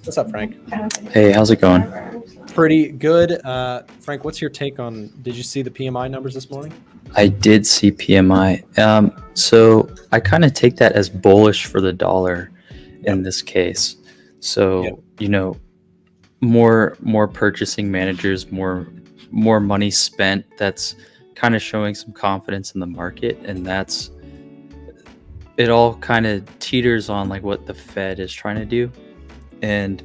What's up, Frank? Hey, how's it going? Pretty good. Frank, what's your take on, did you see the PMI numbers this morning? I did see PMI. So I kind of take that as bullish for the dollar in this case. So, more purchasing managers, more money spent. That's kind of showing some confidence in the market, and it all kind of teeters on like what the Fed is trying to do. And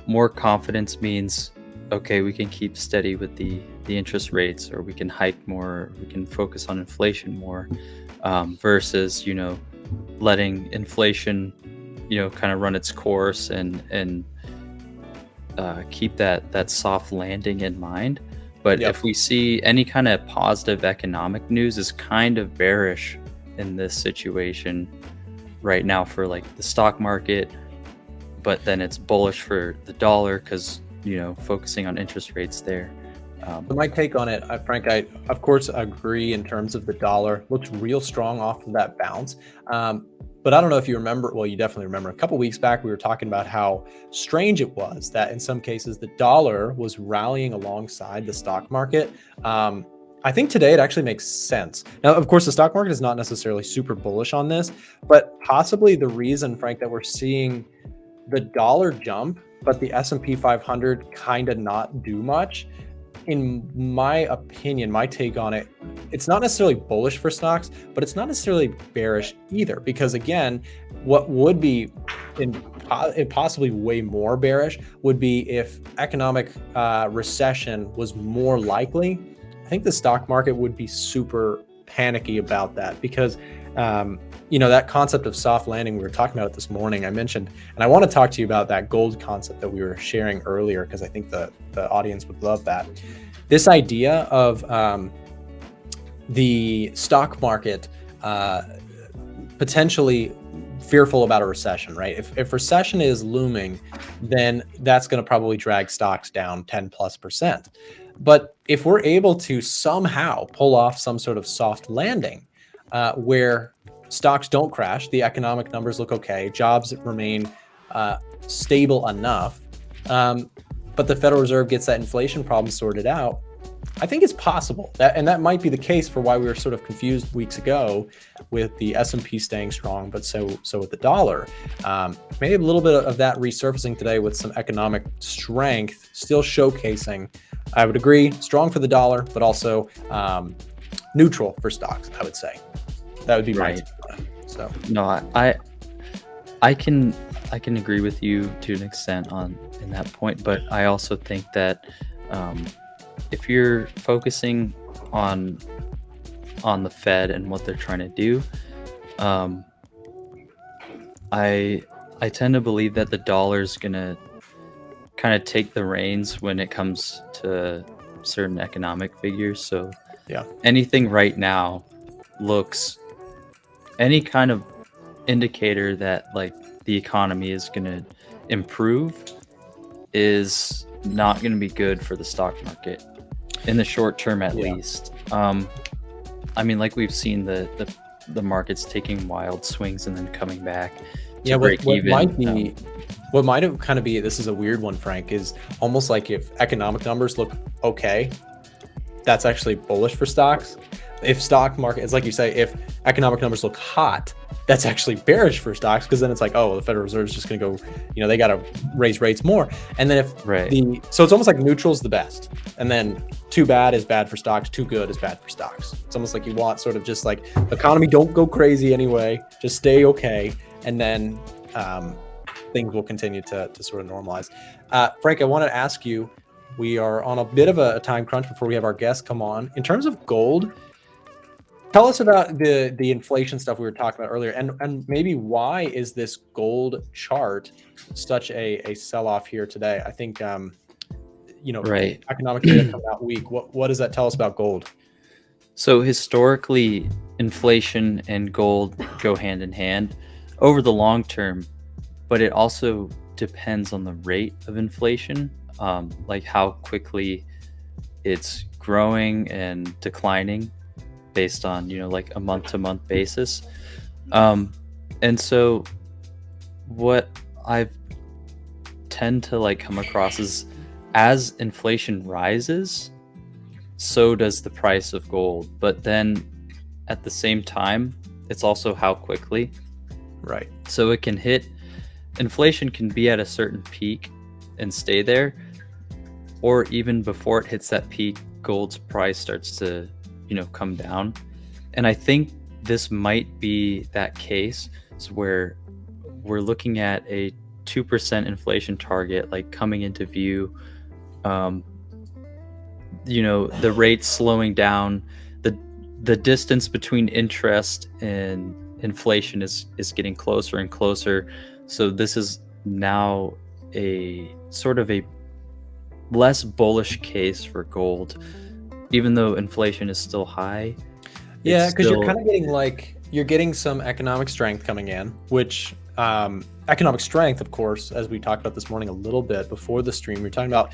more confidence means, okay, we can keep steady with the interest rates, or we can hike more, we can focus on inflation more, versus letting inflation kind of run its course and keep that soft landing in mind. But if we see any kind of positive economic news, is kind of bearish in this situation right now for like the stock market, but then it's bullish for the dollar because focusing on interest rates there. So my take on it, Frank, I of course agree in terms of the dollar looks real strong off of that bounce. But I don't know if you remember, well, you definitely remember a couple weeks back, we were talking about how strange it was that in some cases the dollar was rallying alongside the stock market. I think today it actually makes sense. Now, of course, the stock market is not necessarily super bullish on this, but possibly the reason, Frank, that we're seeing the dollar jump, but the S&P 500 kind of not do much, in my opinion, my take on it, it's not necessarily bullish for stocks, but it's not necessarily bearish either. Because again, what would be possibly way more bearish would be if economic recession was more likely. I think the stock market would be super panicky about that because that concept of soft landing, we were talking about it this morning, I mentioned, and I want to talk to you about that gold concept that we were sharing earlier, because I think the audience would love that. This idea of the stock market potentially fearful about a recession, right? If recession is looming, then that's going to probably drag stocks down 10+%. But if we're able to somehow pull off some sort of soft landing where stocks don't crash, the economic numbers look okay, jobs remain stable enough, but the Federal Reserve gets that inflation problem sorted out, I think it's possible. That might be the case for why we were sort of confused weeks ago with the S&P staying strong, but so with the dollar. Maybe a little bit of that resurfacing today with some economic strength, still showcasing, I would agree, strong for the dollar, but also neutral for stocks, I would say. That would be right. So no, I can agree with you to an extent in that point, but I also think that if you're focusing on the Fed and what they're trying to do, I tend to believe that the dollar's gonna kind of take the reins when it comes to certain economic figures. So anything right now looks, any kind of indicator that like the economy is going to improve is not going to be good for the stock market in the short term, at least. I mean, like we've seen the markets taking wild swings and then coming back to break even. What might have kind of be, this is a weird one, Frank, is almost like if economic numbers look okay, that's actually bullish for stocks. If stock market, it's like you say, if economic numbers look hot, that's actually bearish for stocks, because then it's like, oh, the Federal Reserve is just going to go, they got to raise rates more. And then so it's almost like neutral is the best. And then too bad is bad for stocks, too good is bad for stocks. It's almost like you want sort of just like economy, don't go crazy anyway, just stay okay. And then things will continue to sort of normalize. Frank, I want to ask you, we are on a bit of a time crunch before we have our guests come on. In terms of gold, tell us about the inflation stuff we were talking about earlier, and maybe why is this gold chart such a sell-off here today? I think economic data coming out weak. What does that tell us about gold? So historically, inflation and gold go hand in hand over the long term, but it also depends on the rate of inflation, like how quickly it's growing and declining based on, like a month-to-month basis. And so what I've tend to like come across as inflation rises, so does the price of gold. But then at the same time, it's also how quickly. Right. So it can hit, inflation can be at a certain peak and stay there, or even before it hits that peak, gold's price starts to, come down. And I think this might be that case where we're looking at a 2% inflation target like coming into view. The rate slowing down, the distance between interest and inflation is getting closer and closer. So this is now a sort of a less bullish case for gold, even though inflation is still high. Yeah, because you're kind of getting you're getting some economic strength coming in, which economic strength, of course, as we talked about this morning a little bit before the stream, we're talking about,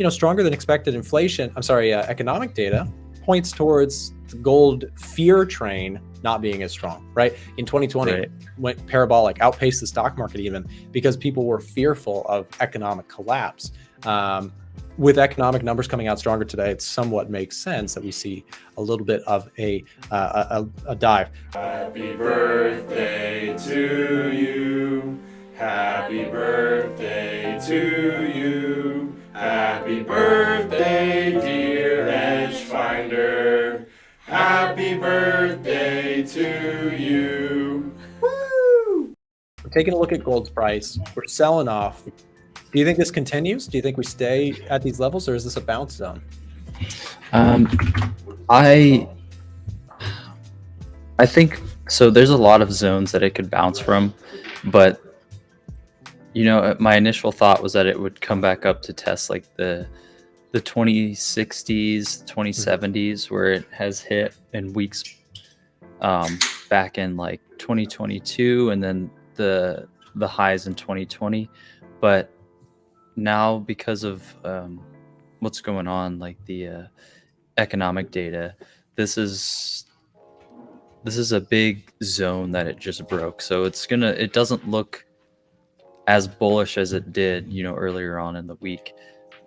stronger than expected economic data points towards the gold fear train not being as strong, right? In 2020, went parabolic, outpaced the stock market even because people were fearful of economic collapse. With economic numbers coming out stronger today, it somewhat makes sense that we see a little bit of a dive. Happy birthday to you. Happy birthday to you. Happy birthday, dear EdgeFinder. Happy birthday to you. Woo! We're taking a look at gold's price. We're selling off. Do you think this continues? Do you think we stay at these levels, or is this a bounce zone? I think so. There's a lot of zones that it could bounce from, but my initial thought was that it would come back up to test like the 2060s, 2070s, where it has hit in weeks back in like 2022, and then the highs in 2020, but now because of what's going on, like the economic data, this is a big zone that it just broke. So it doesn't look as bullish as it did, earlier on in the week.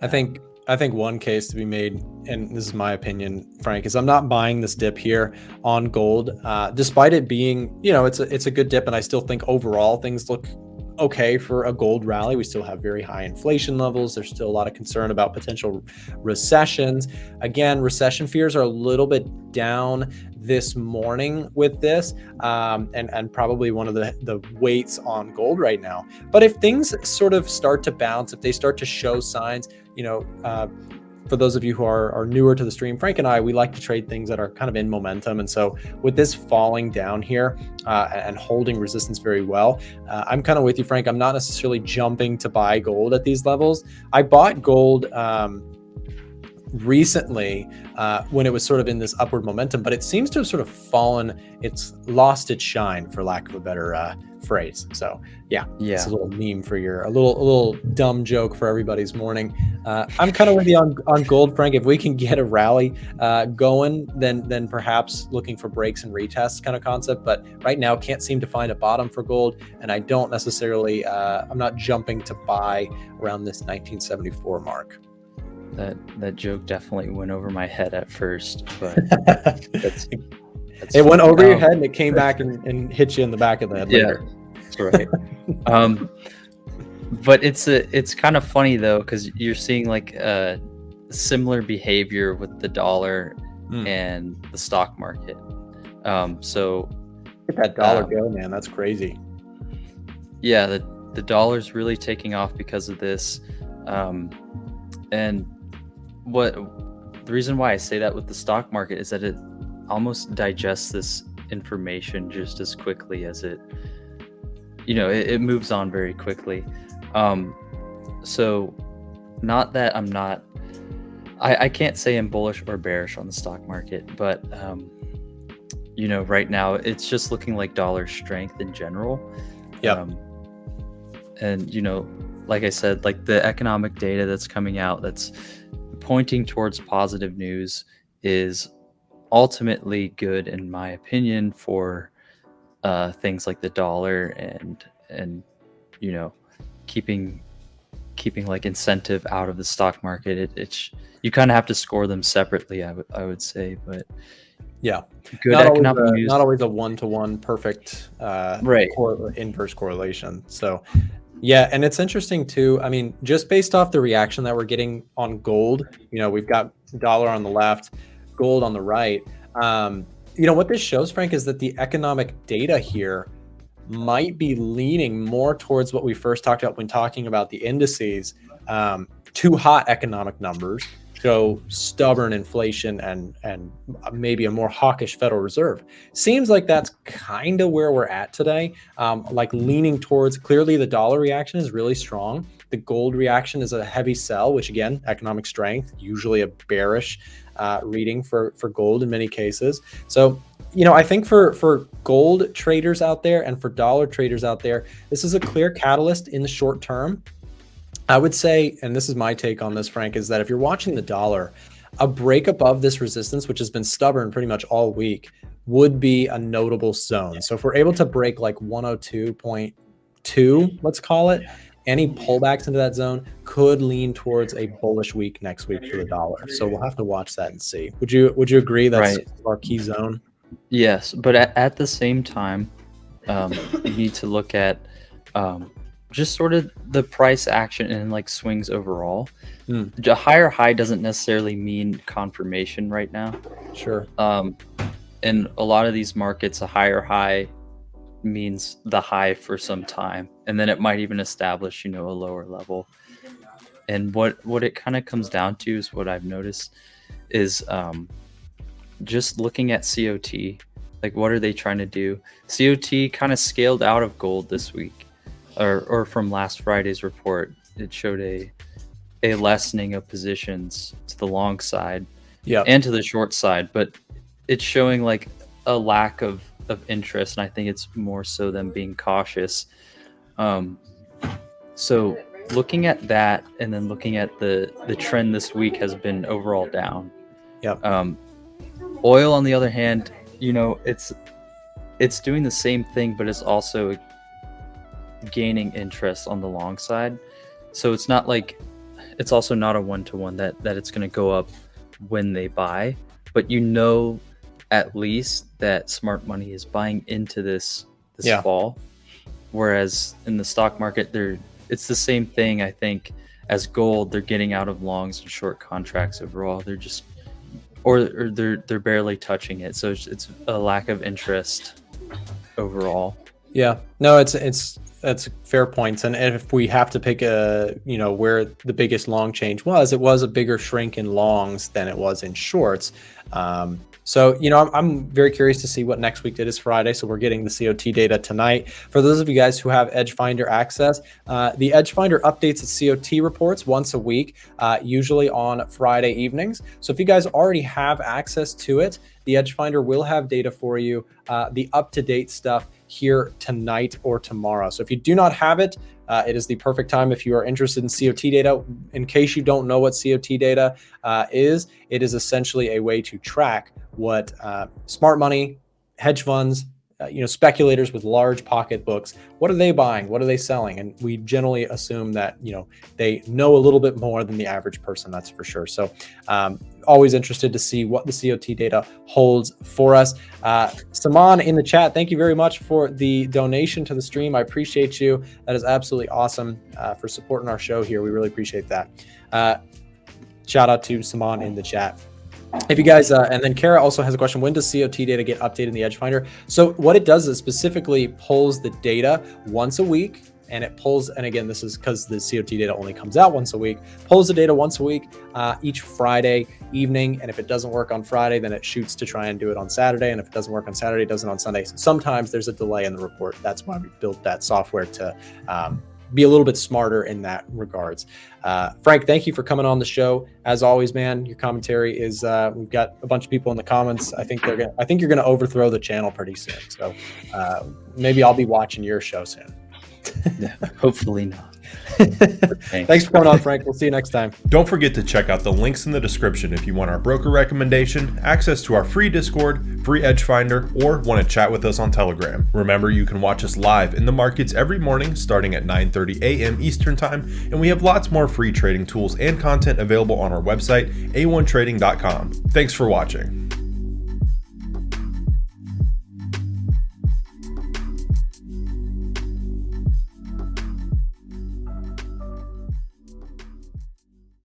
I think one case to be made, and this is my opinion, Frank, is I'm not buying this dip here on gold, despite it being, it's a good dip, and I still think overall things look okay for a gold rally. We still have very high inflation levels. There's still a lot of concern about potential recessions. Again, recession fears are a little bit down this morning with this, and probably one of the weights on gold right now. But if things sort of start to bounce, if they start to show signs, for those of you who are newer to the stream, Frank and I, we like to trade things that are kind of in momentum. And so with this falling down here and holding resistance very well, I'm kind of with you, Frank. I'm not necessarily jumping to buy gold at these levels. I bought gold recently when it was sort of in this upward momentum, but it seems to have sort of fallen. It's lost its shine, for lack of a better phrase. So yeah, it's a little meme for a little dumb joke for everybody's morning. I'm kind of with you on gold, Frank. If we can get a rally going, then perhaps looking for breaks and retests kind of concept. But right now, can't seem to find a bottom for gold, and I don't necessarily. I'm not jumping to buy around this 1974 mark. That joke definitely went over my head at first, but it went over your head and it came back and hit you in the back of the head later. That's right. But it's kind of funny though, because you're seeing like similar behavior with the dollar and the stock market. So look at that dollar go, man. That's crazy. Yeah, the dollar's really taking off because of this. And the reason why I say that with the stock market is that it almost digests this information just as quickly as it moves on very quickly. So not that I'm not, I can't say I'm bullish or bearish on the stock market, but right now it's just looking like dollar strength in general. Yeah. And like I said, like the economic data that's coming out that's pointing towards positive news is ultimately good, in my opinion, for things like the dollar and keeping keeping like incentive out of the stock market. It's you kind of have to score them separately, I would say. But Yeah, good economic news. not always a one-to-one perfect Right. inverse correlation. So yeah, and it's interesting too. I mean, just based off the reaction that we're getting on gold, we've got dollar on the left, gold on the right. What this shows, Frank, is that the economic data here might be leaning more towards what we first talked about when talking about the indices. Too hot economic numbers show stubborn inflation and maybe a more hawkish Federal Reserve. Seems like that's kind of where we're at today. Like leaning towards, clearly the dollar reaction is really strong. The gold reaction is a heavy sell, which again, economic strength, usually a bearish reading for gold in many cases. So, I think for gold traders out there and for dollar traders out there, this is a clear catalyst in the short term. I would say, and this is my take on this, Frank, is that if you're watching the dollar, a break above this resistance, which has been stubborn pretty much all week, would be a notable zone. So if we're able to break like 102.2, let's call it, any pullbacks into that zone could lean towards a bullish week next week for the dollar. So we'll have to watch that and see. Would you agree that's Right. our key zone? Yes, but at the same time, you need to look at just sort of the price action and like swings overall. A higher high doesn't necessarily mean confirmation right now. Sure. In a lot of these markets, a higher high means the high for some time, and then it might even establish, a lower level. And what it kind of comes down to is what I've noticed is just looking at COT. Like, what are they trying to do? COT kind of scaled out of gold this week, or from last Friday's report. It showed a lessening of positions to the long side and to the short side, but it's showing like a lack of interest, and I think it's more so them being cautious. So looking at that, and then looking at the trend this week has been overall down. Oil, on the other hand, it's doing the same thing, but it's also gaining interest on the long side. So it's not like, it's also not a one-to-one that it's going to go up when they buy, but at least that smart money is buying into this fall. Whereas in the stock market, it's the same thing, I think, as gold. They're getting out of longs and short contracts overall. They're just, or they're barely touching it. So it's a lack of interest overall. Yeah, no, that's fair points. And if we have to pick where the biggest long change was, it was a bigger shrink in longs than it was in shorts. So, I'm very curious to see what next week did. Is Friday, so we're getting the COT data tonight. For those of you guys who have EdgeFinder access, the EdgeFinder updates its COT reports once a week, usually on Friday evenings. So if you guys already have access to it, the EdgeFinder will have data for you, the up-to-date stuff here tonight or tomorrow. So if you do not have it, it is the perfect time if you are interested in COT data. In case you don't know what COT data is, it is essentially a way to track what smart money, hedge funds, speculators with large pocketbooks, what are they buying? What are they selling? And we generally assume that, they know a little bit more than the average person, that's for sure. So always interested to see what the COT data holds for us. Saman in the chat, thank you very much for the donation to the stream. I appreciate you. That is absolutely awesome for supporting our show here. We really appreciate that. Shout out to Saman in the chat. If you guys, and then Kara also has a question, when does COT data get updated in the EdgeFinder? So what it does is specifically pulls the data once a week, and it pulls, and again, this is because the COT data only comes out once a week, pulls the data once a week, each Friday evening. And if it doesn't work on Friday, then it shoots to try and do it on Saturday. And if it doesn't work on Saturday, it does it on Sunday. Sometimes there's a delay in the report. That's why we built that software to be a little bit smarter in that regards. Frank, thank you for coming on the show. As always, man, your commentary is, we've got a bunch of people in the comments. I think you're going to overthrow the channel pretty soon. So maybe I'll be watching your show soon. Yeah, hopefully not. Thanks for coming on, Frank. We'll see you next time. Don't forget to check out the links in the description if you want our broker recommendation, access to our free Discord, free EdgeFinder, or want to chat with us on Telegram. Remember, you can watch us live in the markets every morning starting at 9:30 a.m. Eastern Time, and we have lots more free trading tools and content available on our website, a1trading.com. Thanks for watching.